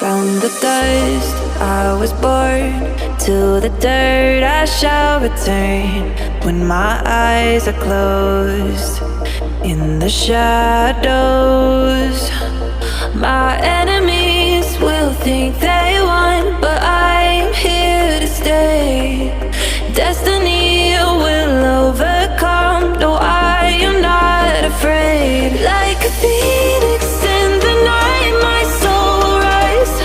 From the dust I was born, to the dirt I shall return. When my eyes are closed, in the shadows, my enemies will think they won, but I'm here to stay. Destiny will overcome, no, I am not afraid. Like a phoenix in the night, my soul will rise.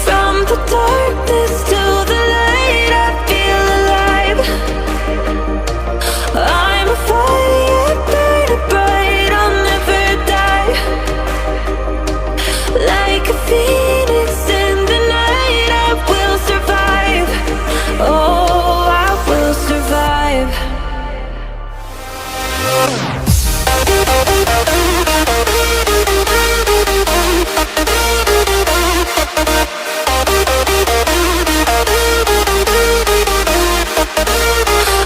From the darkness to the light, I feel alive. I'm a fire burning bright, I'll never die. Like a phoenix in the night, I will survive. Oh, I will survive.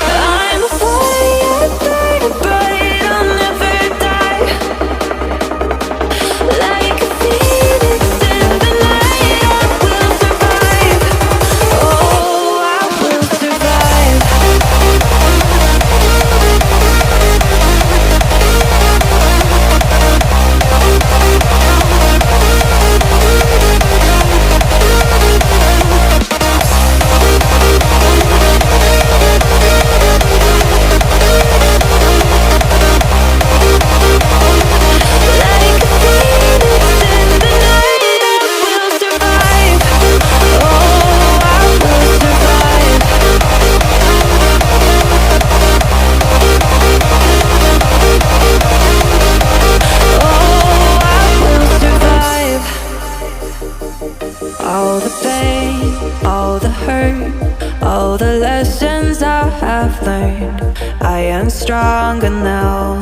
I'm a fire burning bright, I'll never die. Like a phoenix in the night, I will survive. Oh, I will survive. Like a phoenix in the night, I will survive. Oh, I will survive. Oh, I will survive. All the pain, all the hurt, all the lessons I have learned, I am stronger now.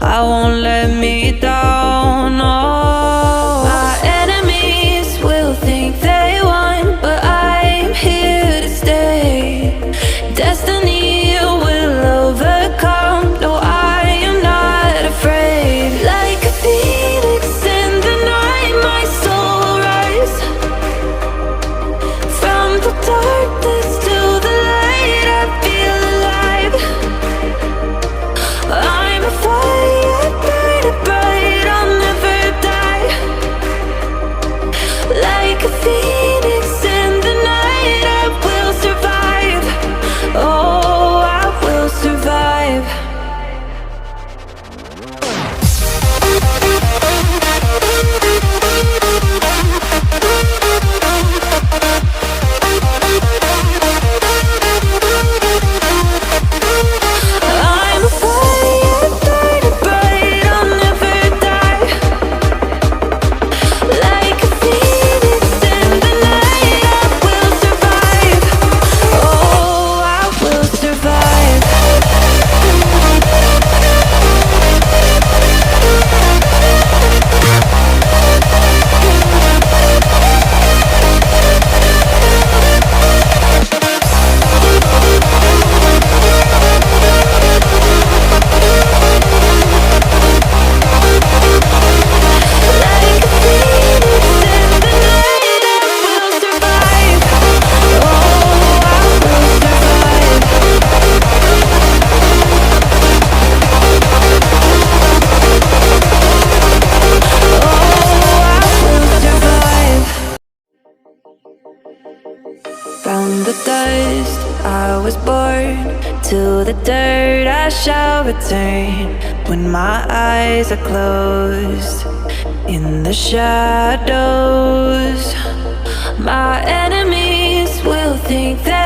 I won't let me down. Oh, my enemies will think they won, but I'm here to stay. Destiny will overcome, no, I am not afraid. Like a phoenix in the night, my soul will rise. From the darkness to the light, I feel alive. I'm a fire burning bright, I'll never die. Like a phoenix in the night, I will survive. Oh, I will survive. I'm a fire burning bright, I'll never die. Like a phoenix in the night, I will survive. Oh, I will survive. Like a phoenix in the night, I will survive. Oh, I will survive. Oh, I will survive. From the dust I was born, to the dirt I shall return. When my eyes are closed, in the shadows, my enemies will think that